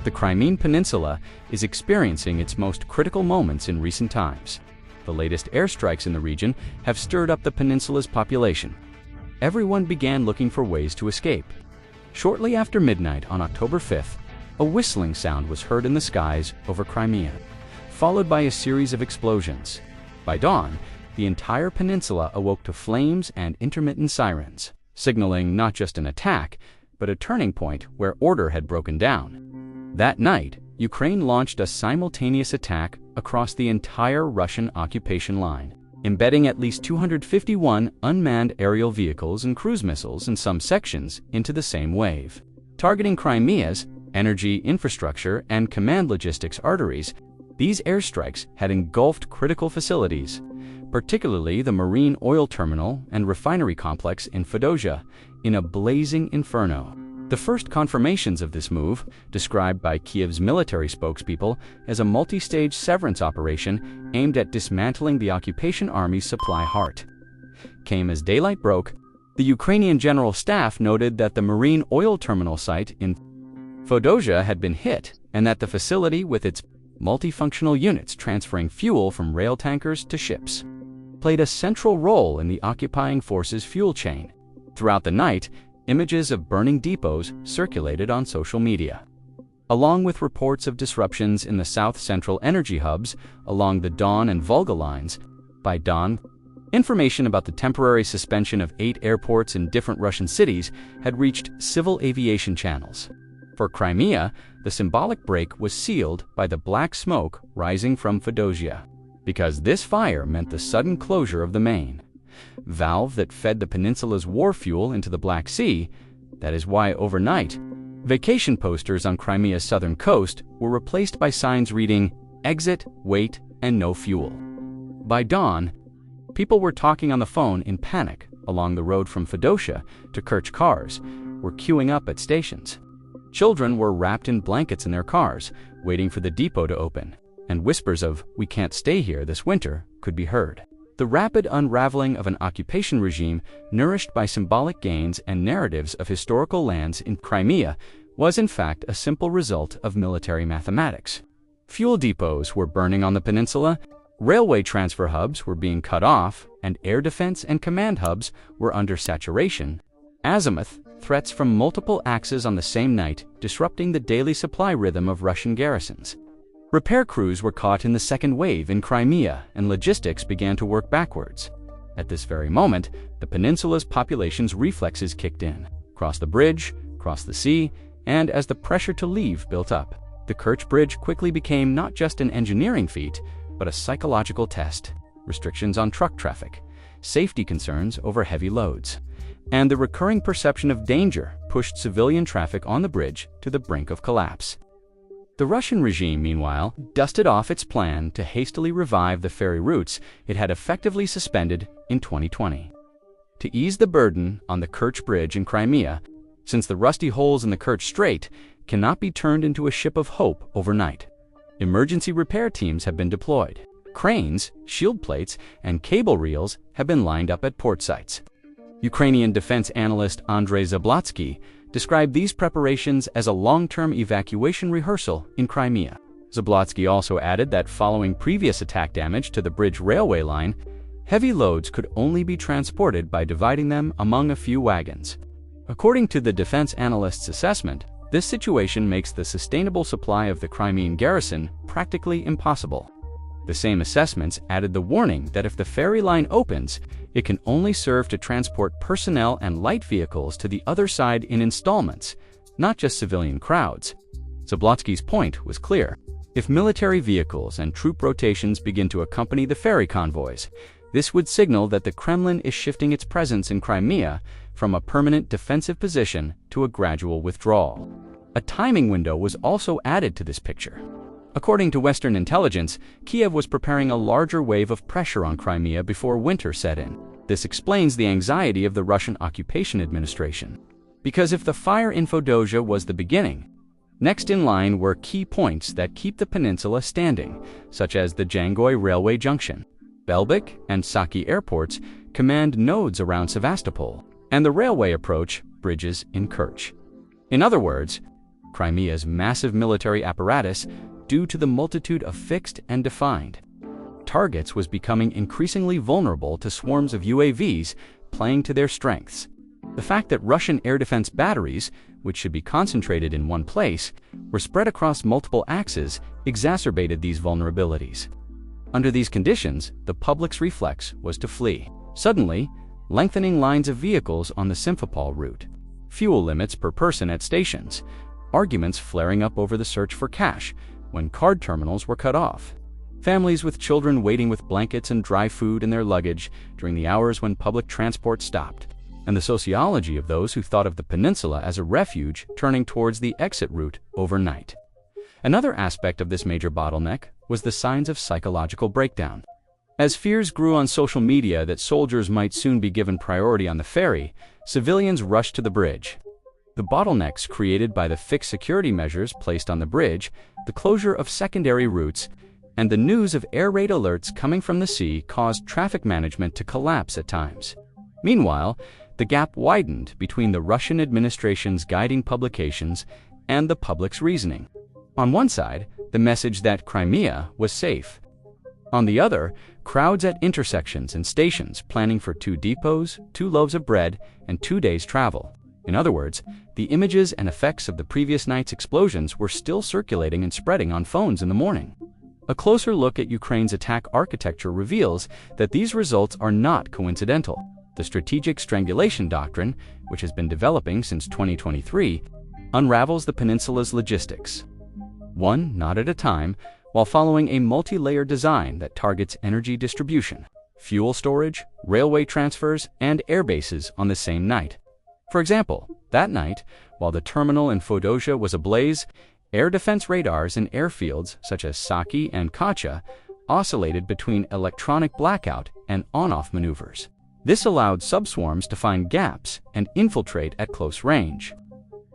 the Crimean Peninsula is experiencing its most critical moments in recent times. The latest airstrikes in the region have stirred up the peninsula's population. Everyone began looking for ways to escape. Shortly after midnight on October 5th, a whistling sound was heard in the skies over Crimea, followed by a series of explosions. By dawn, the entire peninsula awoke to flames and intermittent sirens, signaling not just an attack, but a turning point where order had broken down. That night, Ukraine launched a simultaneous attack across the entire Russian occupation line, embedding at least 251 unmanned aerial vehicles and cruise missiles in some sections into the same wave. Targeting Crimea's energy infrastructure and command logistics arteries, these airstrikes had engulfed critical facilities, particularly the marine oil terminal and refinery complex in Fedosia, in a blazing inferno. The first confirmations of this move, described by Kiev's military spokespeople as a multi-stage severance operation aimed at dismantling the occupation army's supply heart, came as daylight broke. The Ukrainian General Staff noted that the marine oil terminal site in Fedosia had been hit and that the facility, with its multifunctional units transferring fuel from rail tankers to ships, played a central role in the occupying forces' fuel chain. Throughout the night, images of burning depots circulated on social media, along with reports of disruptions in the south-central energy hubs along the Don and Volga lines. By dawn, information about the temporary suspension of 8 airports in different Russian cities had reached civil aviation channels. For Crimea, the symbolic break was sealed by the black smoke rising from Fedosia, because this fire meant the sudden closure of the main valve that fed the peninsula's war fuel into the Black Sea. That is why overnight, vacation posters on Crimea's southern coast were replaced by signs reading, "Exit, wait, and no fuel." By dawn, people were talking on the phone in panic along the road from Fedosia to Kerch. Cars were queuing up at stations. Children were wrapped in blankets in their cars, waiting for the depot to open, and whispers of, "We can't stay here this winter," could be heard. The rapid unraveling of an occupation regime nourished by symbolic gains and narratives of historical lands in Crimea was in fact a simple result of military mathematics. Fuel depots were burning on the peninsula, railway transfer hubs were being cut off, and air defense and command hubs were under saturation. Azimuth threats from multiple axes on the same night, disrupting the daily supply rhythm of Russian garrisons. Repair crews were caught in the second wave in Crimea, and logistics began to work backwards. At this very moment, the peninsula's population's reflexes kicked in. Cross the bridge, cross the sea, and as the pressure to leave built up, the Kerch Bridge quickly became not just an engineering feat, but a psychological test. Restrictions on truck traffic, safety concerns over heavy loads, and the recurring perception of danger pushed civilian traffic on the bridge to the brink of collapse. The Russian regime, meanwhile, dusted off its plan to hastily revive the ferry routes it had effectively suspended in 2020. To ease the burden on the Kerch Bridge in Crimea, since the rusty holes in the Kerch Strait cannot be turned into a ship of hope overnight, emergency repair teams have been deployed. Cranes, shield plates, and cable reels have been lined up at port sites. Ukrainian defense analyst Andrei Zablotsky described these preparations as a long-term evacuation rehearsal in Crimea. Zablotsky also added that following previous attack damage to the bridge railway line, heavy loads could only be transported by dividing them among a few wagons. According to the defense analyst's assessment, this situation makes the sustainable supply of the Crimean garrison practically impossible. The same assessments added the warning that if the ferry line opens, it can only serve to transport personnel and light vehicles to the other side in installments, not just civilian crowds. Zablotsky's point was clear. If military vehicles and troop rotations begin to accompany the ferry convoys, this would signal that the Kremlin is shifting its presence in Crimea from a permanent defensive position to a gradual withdrawal. A timing window was also added to this picture. According to Western intelligence, Kiev was preparing a larger wave of pressure on Crimea before winter set in. This explains the anxiety of the Russian occupation administration. Because if the fire in Fedosia was the beginning, next in line were key points that keep the peninsula standing, such as the Jangoy railway junction. Belbek and Saki airports command nodes around Sevastopol, and the railway approach bridges in Kerch. In other words, Crimea's massive military apparatus, due to the multitude of fixed and defined targets, was becoming increasingly vulnerable to swarms of UAVs playing to their strengths. The fact that Russian air defense batteries, which should be concentrated in one place, were spread across multiple axes exacerbated these vulnerabilities. Under these conditions, the public's reflex was to flee. Suddenly, lengthening lines of vehicles on the Simferopol route, fuel limits per person at stations, arguments flaring up over the search for cash when card terminals were cut off, families with children waiting with blankets and dry food in their luggage during the hours when public transport stopped, and the sociology of those who thought of the peninsula as a refuge turning towards the exit route overnight. Another aspect of this major bottleneck was the signs of psychological breakdown. As fears grew on social media that soldiers might soon be given priority on the ferry, civilians rushed to the bridge. The bottlenecks created by the fixed security measures placed on the bridge, the closure of secondary routes, and the news of air raid alerts coming from the sea caused traffic management to collapse at times. Meanwhile, the gap widened between the Russian administration's guiding publications and the public's reasoning. On one side, the message that Crimea was safe. On the other, crowds at intersections and stations planning for 2 depots, 2 loaves of bread, and 2 days' travel. In other words, the images and effects of the previous night's explosions were still circulating and spreading on phones in the morning. A closer look at Ukraine's attack architecture reveals that these results are not coincidental. The strategic strangulation doctrine, which has been developing since 2023, unravels the peninsula's logistics, one knot at a time, while following a multi-layer design that targets energy distribution, fuel storage, railway transfers, and air bases on the same night. For example, that night, while the terminal in Feodosia was ablaze, air defense radars in airfields such as Saki and Kacha oscillated between electronic blackout and on-off maneuvers. This allowed subswarms to find gaps and infiltrate at close range.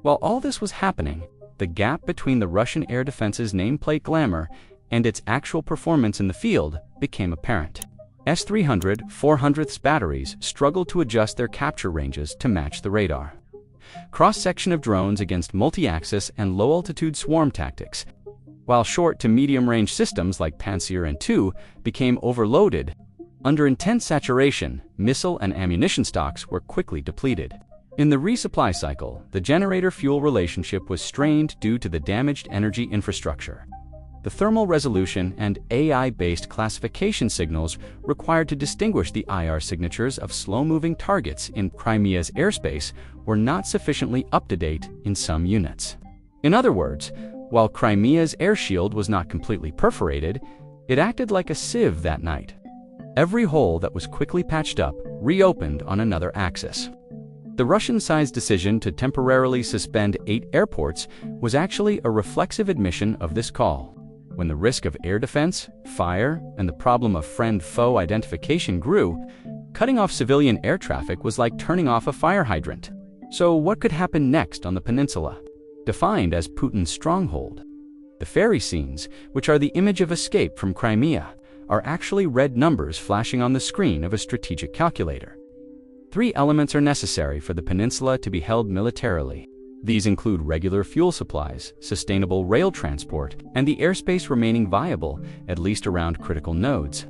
While all this was happening, the gap between the Russian air defense's nameplate glamour and its actual performance in the field became apparent. S-300 400th batteries struggled to adjust their capture ranges to match the radar. Cross-section of drones against multi-axis and low-altitude swarm tactics, while short to medium-range systems like Pantsir and II became overloaded. Under intense saturation, missile and ammunition stocks were quickly depleted. In the resupply cycle, the generator-fuel relationship was strained due to the damaged energy infrastructure. The thermal resolution and AI-based classification signals required to distinguish the IR signatures of slow-moving targets in Crimea's airspace were not sufficiently up-to-date in some units. In other words, while Crimea's air shield was not completely perforated, it acted like a sieve that night. Every hole that was quickly patched up reopened on another axis. The Russian-side's decision to temporarily suspend 8 airports was actually a reflexive admission of this call. When the risk of air defense, fire, and the problem of friend-foe identification grew, cutting off civilian air traffic was like turning off a fire hydrant. So what could happen next on the peninsula? Defined as Putin's stronghold, the ferry scenes, which are the image of escape from Crimea, are actually red numbers flashing on the screen of a strategic calculator. 3 elements are necessary for the peninsula to be held militarily. These include regular fuel supplies, sustainable rail transport, and the airspace remaining viable, at least around critical nodes.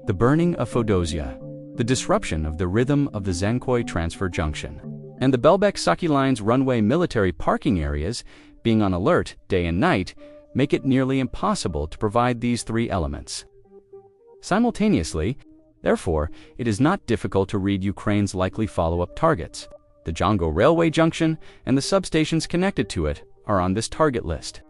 The burning of Feodosia, the disruption of the rhythm of the Zhenkoy transfer junction, and the Belbek-Saki Line's runway military parking areas being on alert day and night make it nearly impossible to provide these 3 elements simultaneously. Therefore, it is not difficult to read Ukraine's likely follow-up targets. The Jongo railway junction and the substations connected to it are on this target list.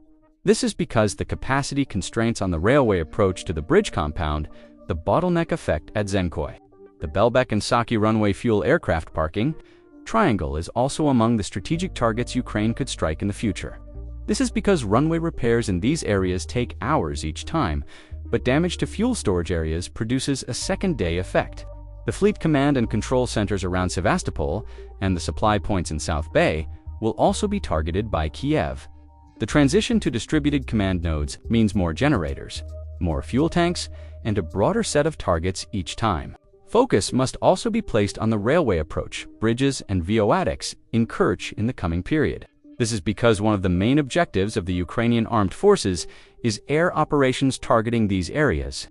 This is because the capacity constraints on the railway approach to the bridge compound, the bottleneck effect at Zhenkoy, the Belbek and Saki runway fuel aircraft parking triangle is also among the strategic targets Ukraine could strike in the future. This is because runway repairs in these areas take hours each time, but damage to fuel storage areas produces a second-day effect. The fleet command and control centers around Sevastopol and the supply points in South Bay will also be targeted by Kiev. The transition to distributed command nodes means more generators, more fuel tanks, and a broader set of targets each time. Focus must also be placed on the railway approach, bridges, and Voadics in Kerch in the coming period. This is because one of the main objectives of the Ukrainian armed forces is air operations targeting these areas,